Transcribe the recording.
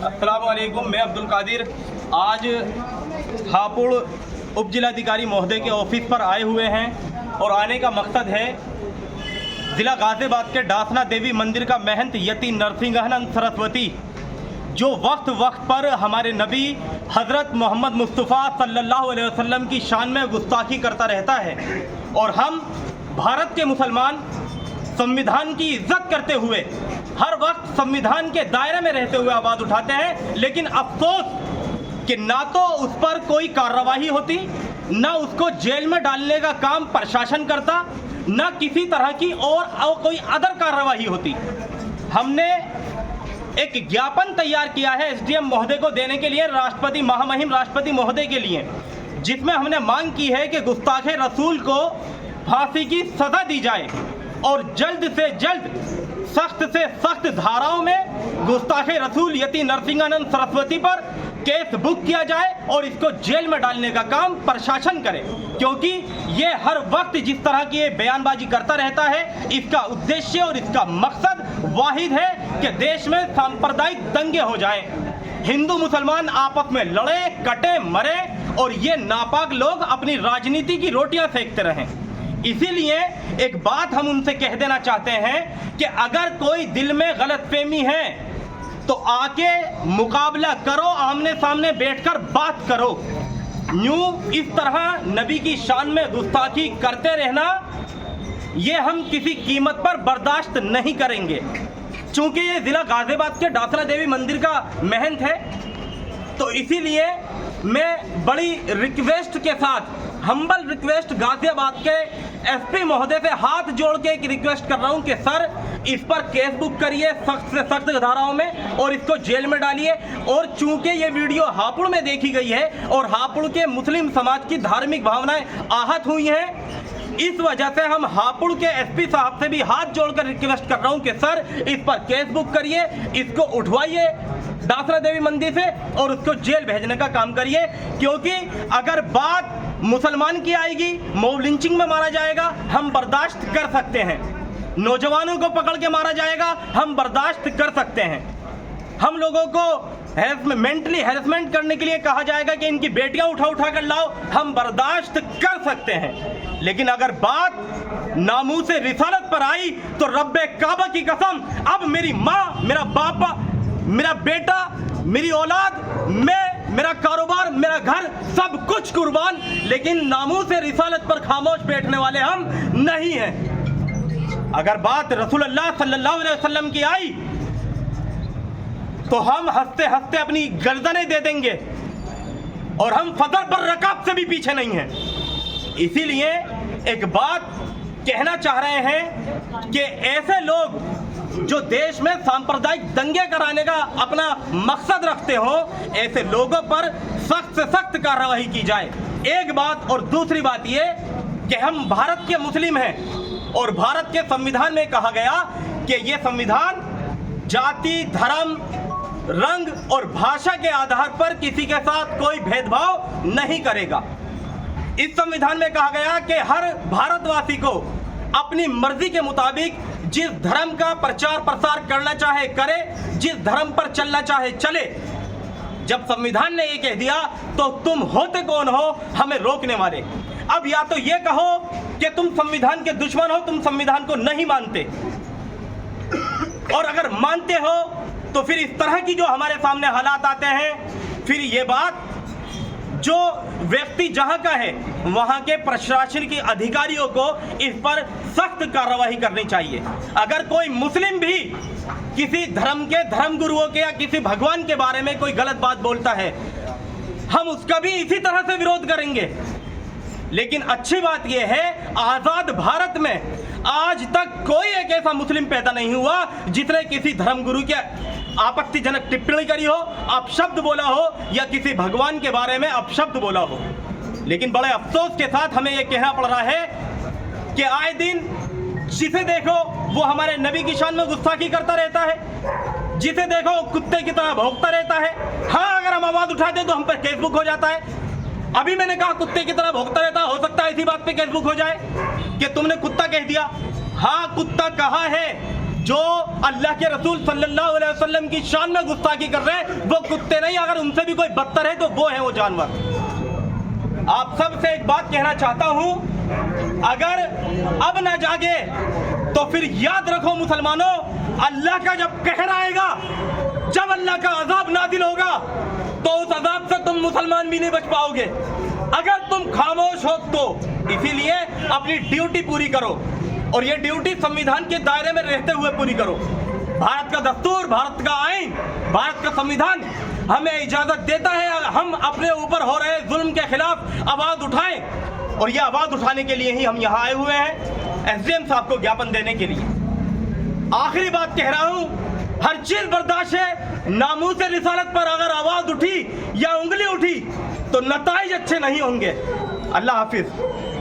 अस्सलाम वालेकुम। मैं अब्दुल कादिर आज हापुड़ उप जिलाधिकारी महोदय के ऑफिस पर आए हुए हैं और आने का मकसद है ज़िला गाज़ियाबाद के डासना देवी मंदिर का महंत यति नरसिंहानंद सरस्वती जो वक्त वक्त पर हमारे नबी हज़रत मोहम्मद मुस्तफ़ा सल्लल्लाहु अलैहि वसल्लम की शान में गुस्ताखी करता रहता है और हम भारत के मुसलमान संविधान की इज्जत करते हुए हर वक्त संविधान के दायरे में रहते हुए आवाज़ उठाते हैं, लेकिन अफसोस कि ना तो उस पर कोई कार्रवाई होती, ना उसको जेल में डालने का काम प्रशासन करता, ना किसी तरह की और कोई अदर कार्रवाई होती। हमने एक ज्ञापन तैयार किया है एसडीएम महोदय को देने के लिए, राष्ट्रपति महामहिम राष्ट्रपति महोदय के लिए, जिसमें हमने मांग की है कि गुस्ताखे रसूल को फांसी की सज़ा दी जाए और जल्द से जल्द सख्त से सख्त धाराओं में गुस्ताखे रसूल यति नरसिंहानंद सरस्वती पर केस बुक किया जाए और इसको जेल में डालने का काम प्रशासन करे, क्योंकि ये हर वक्त जिस तरह की ये बयानबाजी करता रहता है, इसका उद्देश्य और इसका मकसद वाहिद है कि देश में सांप्रदायिक दंगे हो जाएं, हिंदू मुसलमान आपस में लड़े कटे मरे और ये नापाक लोग अपनी राजनीति की रोटियां सेकते रहें। इसीलिए एक बात हम उनसे कह देना चाहते हैं कि अगर कोई दिल में गलतफहमी है तो आके मुकाबला करो, आमने सामने बैठकर बात करो। यूं इस तरह नबी की शान में गुस्ताखी करते रहना ये हम किसी कीमत पर बर्दाश्त नहीं करेंगे। चूंकि ये ज़िला गाज़ियाबाद के डासना देवी मंदिर का महंत है, तो इसीलिए मैं बड़ी रिक्वेस्ट के साथ, हम्बल रिक्वेस्ट गाज़ियाबाद के एसपी महोदय से हाथ जोड़ के एक रिक्वेस्ट कर रहा हूं कि सर इस पर केस बुक करिए सख्त से सख्त धाराओं में और इसको जेल में डालिए। और चूंकि ये वीडियो हापुड़ में देखी गई है और हापुड़ के मुस्लिम समाज की धार्मिक भावनाएं आहत हुई हैं, इस वजह से हम हापुड़ के एसपी साहब से भी हाथ जोड़कर रिक्वेस्ट कर रहा हूं कि सर इस पर केस बुक करिए, इसको उठवाइए डासना देवी मंदिर से और उसको जेल भेजने का काम करिए। क्योंकि अगर बात मुसलमान की आएगी, मॉब लिंचिंग में मारा जाएगा, हम बर्दाश्त कर सकते हैं, नौजवानों को पकड़ के मारा जाएगा, हम बर्दाश्त कर सकते हैं, हम लोगों को मेंटली हैरेसमेंट करने के लिए कहा जाएगा कि इनकी बेटियां उठा कर लाओ, हम बर्दाश्त कर सकते हैं। लेकिन अगर बात नामूसे रिसालत पर आई तो रब्बे काबा की कसम, अब मेरी माँ, मेरा बापा, मेरा बेटा, मेरी औलाद, मैं, मेरा कारोबार, मेरा घर, सब कुछ कुर्बान, लेकिन नामूसे रिसालत पर खामोश बैठने वाले हम नहीं हैं। अगर बात रसूलुल्लाह सल्लल्लाहु अलैहि वसल्लम की आई तो हम हंसते हंसते अपनी गर्दनें दे देंगे और हम फजल पर रकाब से भी पीछे नहीं हैं। इसीलिए एक बात कहना चाह रहे हैं कि ऐसे लोग जो देश में सांप्रदायिक दंगे कराने का अपना मकसद रखते हो, ऐसे लोगों पर सख्त से सख्त कार्रवाई की जाए। एक बात, और दूसरी बात ये कि हम भारत के मुस्लिम हैं और भारत के संविधान में कहा गया कि ये संविधान जाति, धर्म, रंग और भाषा के आधार पर किसी के साथ कोई भेदभाव नहीं करेगा। इस संविधान में कहा गया कि हर भारतवासी को अपनी मर्जी के मुताबिक जिस धर्म का प्रचार प्रसार करना चाहे करे, जिस धर्म पर चलना चाहे चले। जब संविधान ने ये कह दिया तो तुम होते कौन हो हमें रोकने वाले? अब या तो ये कहो कि तुम संविधान के दुश्मन हो, तुम संविधान को नहीं मानते, और अगर मानते हो तो फिर इस तरह की जो हमारे सामने हालात आते हैं, फिर ये बात जो व्यक्ति जहां का है वहां के प्रशासन के अधिकारियों को इस पर सख्त कार्रवाई करनी चाहिए। अगर कोई मुस्लिम भी किसी धर्म के धर्मगुरुओं के या किसी भगवान के बारे में कोई गलत बात बोलता है, हम उसका भी इसी तरह से विरोध करेंगे। लेकिन अच्छी बात यह है, आजाद भारत में आज तक कोई एक ऐसा मुस्लिम पैदा नहीं हुआ जिसने किसी धर्मगुरु के आपत्तिजनक टिप्पणी करी हो, अपशब्द बोला हो या किसी भगवान के बारे में अपशब्द बोला हो। लेकिन बड़े अफसोस के साथ हमें यह कहना पड़ रहा है कि आए दिन जिसे देखो वो हमारे नबी की शान में गुस्ताखी करता रहता है, जिसे देखो कुत्ते की तरह भौंकता रहता है। हाँ, अगर हम आवाज उठाते तो हम पर केस बुक हो जाता है। अभी मैंने कहा कुत्ते की तरह भौंकता रहता, हो सकता है इसी बात पे केस बुक हो जाए कि तुमने कुत्ता कह दिया। हाँ, कुत्ता कहा है जो अल्लाह के रसूल सल्लल्लाहु अलैहि वसल्लम की शान में गुस्ताखी कर रहे हैं वो कुत्ते नहीं, अगर उनसे भी कोई बदतर है तो वो है वो जानवर। आप सबसे एक बात कहना चाहता हूं, अगर अब ना जागे तो फिर याद रखो मुसलमानों, अल्लाह का जब कहर आएगा, जब अल्लाह का अजाब नाजिल होगा तो उस अजाब से तुम मुसलमान भी नहीं बच पाओगे अगर तुम खामोश हो तो। इसीलिए अपनी ड्यूटी पूरी करो, और ये ड्यूटी संविधान के दायरे में रहते हुए पूरी करो। भारत का दस्तूर, भारत का आईन, भारत का संविधान हमें इजाजत देता है हम अपने ऊपर हो रहे जुल्म के खिलाफ आवाज उठाएं, और ये आवाज उठाने के लिए ही हम यहाँ आए हुए हैं, एसडीएम साहब को ज्ञापन देने के लिए। आखिरी बात कह रहा हूं, हर चीज बर्दाश्त है, नामूस रिसालत पर अगर आवाज उठी या उंगली उठी तो नताइज अच्छे नहीं होंगे। अल्लाह हाफिज।